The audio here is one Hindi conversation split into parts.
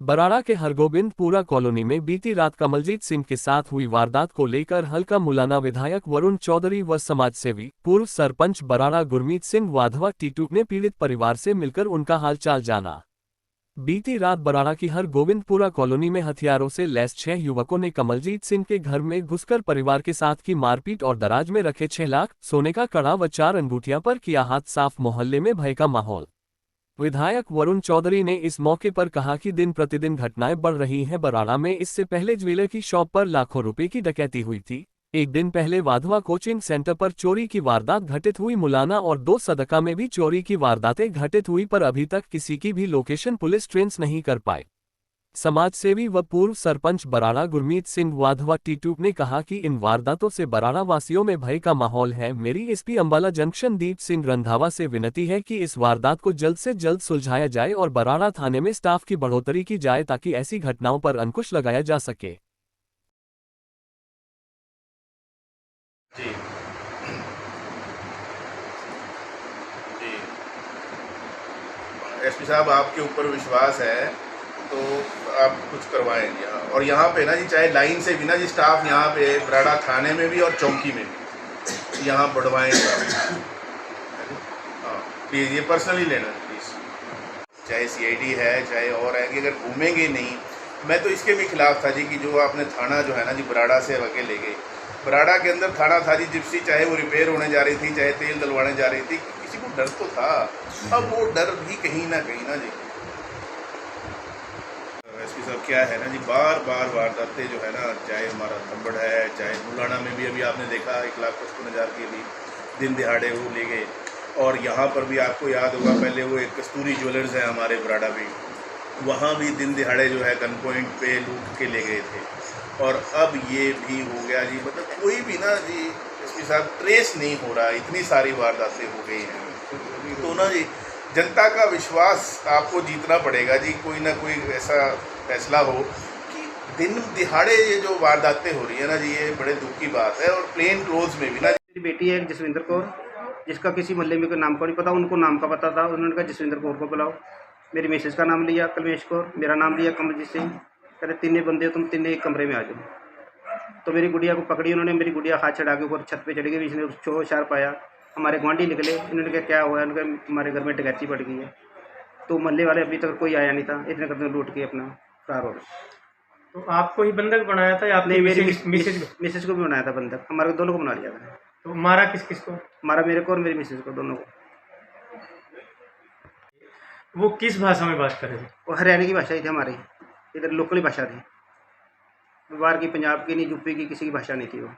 बराड़ा के हरगोबिंदपुरा कॉलोनी में बीती रात कमलजीत सिंह के साथ हुई वारदात को लेकर हल्का मुलाना विधायक वरुण चौधरी व समाजसेवी पूर्व सरपंच बराड़ा गुरमीत सिंह वाधवा टीटू ने पीड़ित परिवार से मिलकर उनका हालचाल जाना। बीती रात बराड़ा की हरगोबिंदपुरा कॉलोनी में हथियारों से लैस 6 युवकों ने कमलजीत सिंह के घर में घुसकर परिवार के साथ की मारपीट और दराज में रखे 6 लाख सोने का कड़ा व 4 अंगूठियां पर किया हाथ साफ। मोहल्ले में भय का माहौल। विधायक वरुण चौधरी ने इस मौके पर कहा कि दिन प्रतिदिन घटनाएं बढ़ रही हैं। बराड़ा में इससे पहले ज्वेलर की शॉप पर लाखों रुपए की डकैती हुई थी। एक दिन पहले वाधवा कोचिंग सेंटर पर चोरी की वारदात घटित हुई। मुलाना और दो सदका में भी चोरी की वारदातें घटित हुई, पर अभी तक किसी की भी लोकेशन पुलिस ट्रेस नहीं कर पाई। समाजसेवी व पूर्व सरपंच बराड़ा गुरमीत सिंह वाधवा टीटू ने कहा कि इन वारदातों से बराड़ा वासियों में भय का माहौल है। मेरी एसपी अंबाला जंक्शन दीप सिंह रंधावा से विनती है कि इस वारदात को जल्द से जल्द सुलझाया जाए और बराड़ा थाने में स्टाफ की बढ़ोतरी की जाए ताकि ऐसी घटनाओं पर अंकुश लगाया जा सके। जी जी एसपी साहब, आपके ऊपर विश्वास है तो आप कुछ करवाएं यहाँ। और यहाँ पे ना जी, चाहे लाइन से भी ना जी, स्टाफ यहाँ पे बराड़ा थाने में भी और चौकी में भी यहाँ बढ़वाएं हाँ प्लीज़, ये पर्सनली लेना प्लीज़। चाहे सीआईडी है चाहे और है कि अगर घूमेंगे नहीं, मैं तो इसके भी खिलाफ था जी कि जो आपने थाना जो है ना जी बराड़ा से वके ले गए। बराड़ा के अंदर थाना था जी जिप्सी, चाहे वो रिपेयर होने जा रही थी चाहे तेल डलवाने जा रही थी, किसी को डर तो था। अब वो डर भी कहीं ना जी एसपी साहब क्या है ना जी, बार बार वारदातें जो है ना, चाहे हमारा थंबड़ है चाहे मुलाना में भी अभी आपने देखा 1,55,000 के भी दिन दिहाड़े वो ले गए। और यहाँ पर भी आपको याद होगा पहले वो एक कस्तूरी ज्वेलर्स है हमारे बराड़ा में, वहाँ भी दिन दिहाड़े जो है गन पॉइंट पे लूट के ले गए थे। और अब ये भी हो गया जी, मतलब कोई भी ना जी एसपी साहब ट्रेस नहीं हो रहा, इतनी सारी वारदातें हो गई हैं। तो ना जी जनता का विश्वास आपको जीतना पड़ेगा जी, कोई ना कोई ऐसा फैसला हो कि दिन दिहाड़े ये जो वारदातें हो रही है ना जी, ये बड़े दुख की बात है। और प्लेन क्लोथ्स में भी ना, मेरी बेटी है जसविंदर कौर, जिसका किसी मोहल्ले में कोई नाम का नहीं पता, उनको नाम का पता था। उन्होंने कहा जसविंदर कौर को बुलाओ। मेरी मिसेज का नाम लिया कलमेश कौर, मेरा नाम लिया कमलजीत सिंह। कहते तीनों बंदे तुम तीनों एक कमरे में आ जाओ। तो मेरी गुड़िया को पकड़ी उन्होंने, मेरी गुड़िया हाथ चढ़ा के ऊपर छत पे चढ़ गई। इसने शोर शार पाया, हमारे गुआंढी निकले। इन्होंने कहा क्या हुआ? उन्होंने कहा हमारे घर में डकैती पड़ गई है। तो मोहल्ले वाले अभी तक कोई आया नहीं था, इतने करते लूट के अपना फरार हो गए। तो आपको ही बंधक बनाया था या आपने नहीं, मेरी मिसेज मिसेज को भी बनाया था बंधक, हमारे दोनों को बना लिया था। तो मारा किस किस को? हमारा मेरे को और मेरी मिसेज को, दोनों को। वो किस भाषा में बात कर रहे थे? वो हरियाणा की भाषा ही थी, हमारी इधर लोकली भाषा थी, बाहर की पंजाब की नहीं, यूपी की किसी की भाषा नहीं थी वो।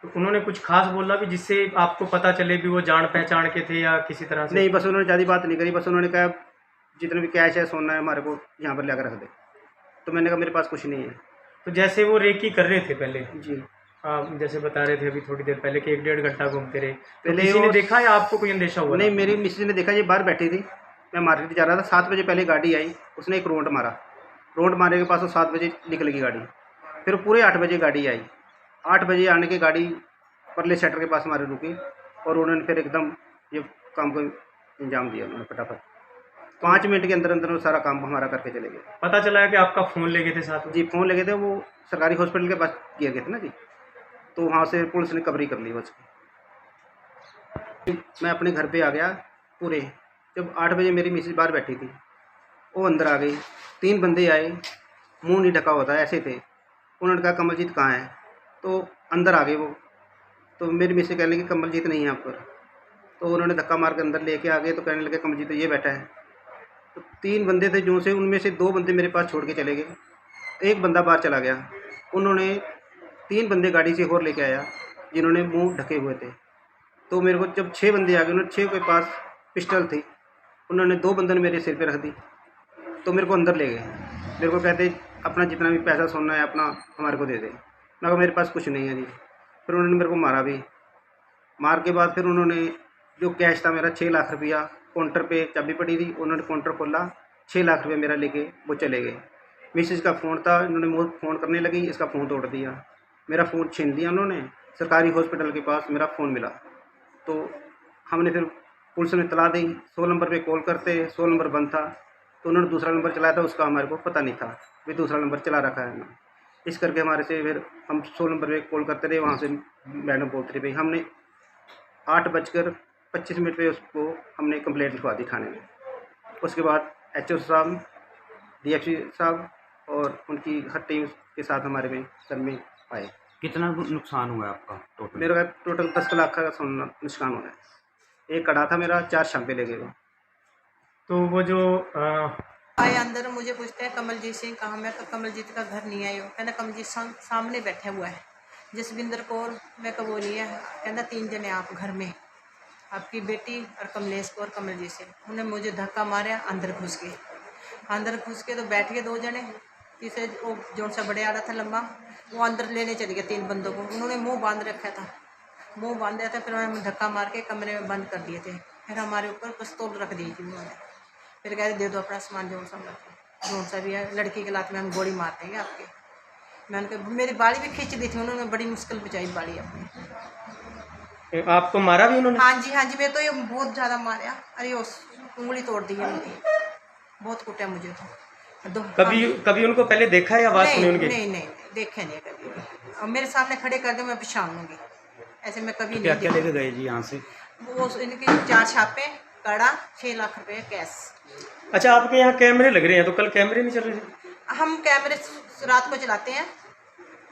तो उन्होंने कुछ खास बोला भी जिससे आपको पता चले भी वो जान पहचान के थे या किसी तरह से? नहीं, बस उन्होंने ज़्यादा बात नहीं करी। बस उन्होंने कहा जितने भी कैश है सोना है हमारे को यहाँ पर लाकर रख दे। तो मैंने कहा मेरे पास कुछ नहीं है। तो जैसे वो रेकी कर रहे थे पहले, जी, आप जैसे बता रहे थे अभी थोड़ी देर पहले कि 1-1.5 घंटा घूमते रहे, तो पहले किसी ने वो देखा या आपको कोई अंदेशा हुआ? नहीं, मेरी मिसेज ने देखा, ये बाहर बैठी थी, मैं मार्केट जा रहा था। 7 बजे पहले गाड़ी आई, उसने एक रोड मारा। रोड मारने के पास वो 7 बजे निकलेगी गाड़ी। फिर पूरे 8 बजे गाड़ी आई। 8 बजे आने की गाड़ी परले शटर के पास हमारे रुकी और उन्होंने फिर एकदम ये काम को अंजाम दिया। उन्होंने फटाफट 5 मिनट के अंदर अंदर वो सारा काम हमारा करके चले गए। पता चला है कि आपका फ़ोन ले गए थे साथ में? जी, फ़ोन ले गए थे, वो सरकारी हॉस्पिटल के पास किए गए थे ना जी, तो वहाँ से पुलिस ने कवरी कर ली बस। मैं अपने घर पे आ गया पूरे। जब 8 बजे मेरी मिसेज बाहर बैठी थी, वो अंदर आ गई। 3 बंदे आए, मुंह नहीं ढका होता ऐसे थे। उन्होंने कहा कमलजीत कहाँ है? तो अंदर आ गए वो। तो मेरी मिसेज कहने लगी कमलजीत नहीं है यहाँ पर। तो उन्होंने धक्का मार के अंदर लेके आ गए। तो कहने लगे कमलजीत तो ये बैठा है। तो 3 बंदे थे जो से, उनमें से 2 बंदे मेरे पास छोड़ के चले गए, एक बंदा बाहर चला गया। उन्होंने 3 बंदे गाड़ी से और लेके आया जिन्होंने मुंह ढके हुए थे। तो मेरे को जब 6 बंदे आ गए, उन्होंने 6 के पास पिस्टल थी। उन्होंने 2 बंदों ने मेरे सिर पे रख दी, तो मेरे को अंदर ले गए। मेरे को कहते अपना जितना भी पैसा सोना है अपना हमारे को दे दे। मैं कहा मेरे पास कुछ नहीं है जी। फिर उन्होंने मेरे को मारा भी। मार के बाद फिर उन्होंने जो कैश था मेरा 6 लाख रुपया, काउंटर पे चाबी पड़ी थी, उन्होंने काउंटर खोला, 6 लाख रुपया मेरा लेके वो चले गए। मिसेज का फ़ोन था, इन्होंने मुझे फ़ोन करने लगी, इसका फ़ोन तोड़ दिया, मेरा फ़ोन छीन लिया उन्होंने। सरकारी हॉस्पिटल के पास मेरा फ़ोन मिला, तो हमने फिर पुलिस ने इत्तला दी। 100 नंबर पे कॉल करते, 100 नंबर बंद था। तो उन्होंने दूसरा नंबर चलाया था, उसका हमारे को पता नहीं था भी दूसरा नंबर चला रखा है ना। इस करके हमारे से फिर हम 100 नंबर पे कॉल करते रहे, वहाँ से मैडम बोलते रहे भाई। हमने 8:25 पे उसको हमने कंप्लेंट लिखवा दी थाने में। उसके बाद एचओ साहब, डीएफसी साहब और उनकी हर टीम के साथ हमारे में कर्मी आए। कितना नुकसान हुआ है आपका टोटल? मेरा टोटल 10 लाख का सोना नुकसान हुआ है। एक कड़ा था मेरा, 4 शांपे ले गए वो। तो वो जो आए अंदर, मुझे पूछते हैं कमलजीत सिंह कहाँ। मैं कहा कमलजीत का घर नहीं आयो। कहना कमलजीत सामने बैठा हुआ है। जसविंदर कौर, मैं कहा वो नहीं है। कहना 3 जने आप घर में, आपकी बेटी और कमलेश कौर, कमलजीत सिंह। उन्होंने मुझे धक्का मारा, अंदर घुस गए। अंदर घुस के तो बैठ गए 2 जने। तीसरे वो जो सा बड़े आ रहा था लंबा, वो अंदर लेने चले गए 3 बंदों को। उन्होंने मुँह बांध रखा था, मुँह बांधा था। फिर उन्होंने धक्का मार के कमरे में बंद कर दिए थे। फिर हमारे ऊपर पिस्तौल रख दी थी उन्होंने। फिर कह रहे दे दो अपना सामान जो सा भी है, लड़की के लात में हम गोली मार देंगे आपके। मैंने कहा मेरी बाड़ी भी खींच दी थी उन्होंने, बड़ी मुश्किल बचाई बाड़ी अपनी। आपको मारा भी उन्होंने? हाँ जी, मैं तो ये बहुत ज़्यादा मारा। अरे उस उंगली तोड़ दी है उनकी, बहुत कुटा मुझे तो। कभी उनको पहले देखा है या आवाज़ सुनी उनकी? नहीं, देखे नहीं कभी भी। और मेरे सामने खड़े कर दो मैं पहचान लूँगी, ऐसे मैं कभी क्या नहीं क्या देखी। लेके गए जी यहाँ से? वो इनकी 4 छापे, कड़ा, 6 लाख रुपए कैश। अच्छा, आपके यहाँ कैमरे लग रहे हैं, तो कल कैमरे नहीं चल रहे थे? हम कैमरे रात को चलाते हैं,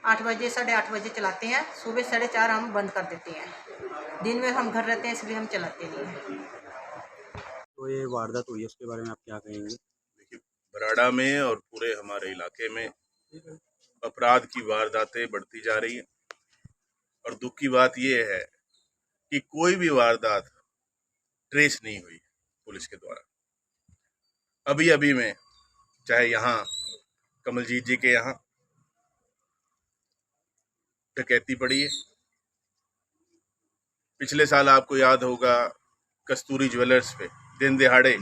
8 बजे 8:30 बजे चलाते हैं। सुबह 4:30 हम बंद कर देते हैं। दिन में हम घर रहते हैं इसलिए हम चलाते नहीं हैं। तो ये वारदात हुई है, उसके बारे में आप क्या कहेंगे? देखिए, बराड़ा में और पूरे हमारे इलाके में अपराध की वारदातें बढ़ती जा रही हैं। और दुख की बात यह है कि कोई भी वारदात ट्रेस नहीं हुई पुलिस के द्वारा। अभी अभी में, चाहे यहाँ कमलजीत जी के यहाँ डकैती पड़ी है। पिछले साल आपको याद होगा कस्तूरी ज्वेलर्स पे दिन दिहाड़े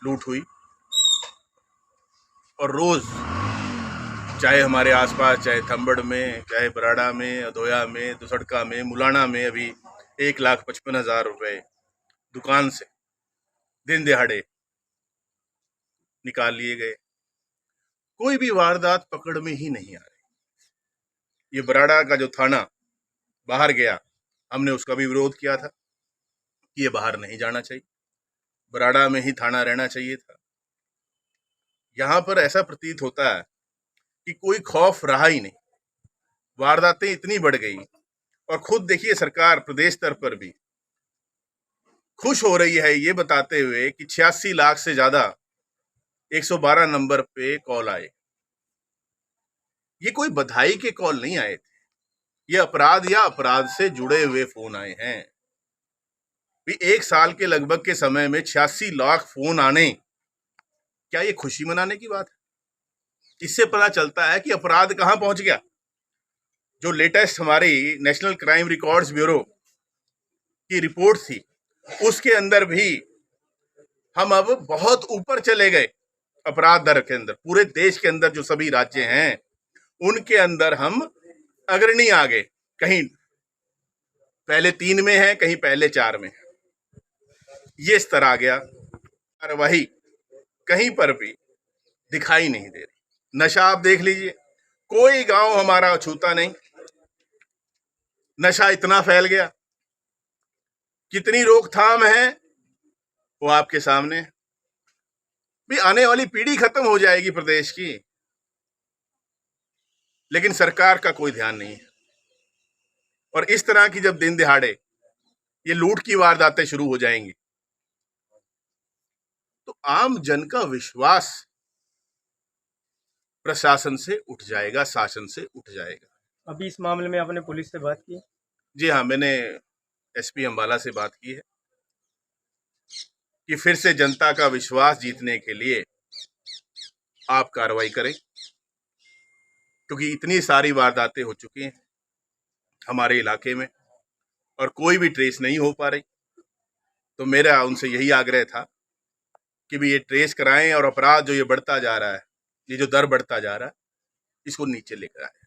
लूट हुई। और रोज, चाहे हमारे आसपास, चाहे थंबड़ में, चाहे बराड़ा में, अधोया में, दुसड़का में, मुलाना में, अभी 1,55,000 रुपए दुकान से दिन दिहाड़े निकाल लिए गए। कोई भी वारदात पकड़ में ही नहीं आ रही। ये बराड़ा का जो थाना बाहर गया, हमने उसका भी विरोध किया था कि ये बाहर नहीं जाना चाहिए, बराड़ा में ही थाना रहना चाहिए था। यहाँ पर ऐसा प्रतीत होता है कि कोई खौफ रहा ही नहीं। वारदातें इतनी बढ़ गई, और खुद देखिए सरकार प्रदेश स्तर पर भी खुश हो रही है ये बताते हुए कि 86 लाख से ज्यादा 112 नंबर पे कॉल आए। ये कोई बधाई के कॉल नहीं आए थे, ये अपराध या अपराध से जुड़े हुए फोन आए हैं। भी 1 साल के लगभग के समय में 86 लाख फोन आने, क्या ये खुशी मनाने की बात है? इससे पता चलता है कि अपराध कहां पहुंच गया। जो लेटेस्ट हमारी नेशनल क्राइम रिकॉर्ड्स ब्यूरो की रिपोर्ट थी, उसके अंदर भी हम अब बहुत ऊपर चले गए अपराध दर के अंदर। पूरे देश के अंदर जो सभी राज्य हैं उनके अंदर हम अग्रणी आ गए। कहीं पहले 3 में है, कहीं पहले 4 में है। ये स्तर आ गया। कार्रवाई कहीं पर भी दिखाई नहीं दे रही। नशा आप देख लीजिए, कोई गांव हमारा छूता नहीं। नशा इतना फैल गया, कितनी रोकथाम है वो आपके सामने। भी आने वाली पीढ़ी खत्म हो जाएगी प्रदेश की, लेकिन सरकार का कोई ध्यान नहीं है। और इस तरह की जब दिन दिहाड़े ये लूट की वारदातें शुरू हो जाएंगी, तो आम जन का विश्वास प्रशासन से उठ जाएगा, शासन से उठ जाएगा। अभी इस मामले में आपने पुलिस से बात की? जी हाँ, मैंने एसपी अंबाला से बात की है कि फिर से जनता का विश्वास जीतने के लिए आप कार्रवाई करें, क्योंकि इतनी सारी वारदातें हो चुकी हैं हमारे इलाके में और कोई भी ट्रेस नहीं हो पा रही। तो मेरा उनसे यही आग्रह था कि भी ये ट्रेस कराएं और अपराध जो ये बढ़ता जा रहा है, ये जो दर बढ़ता जा रहा है, इसको नीचे लेकर आए।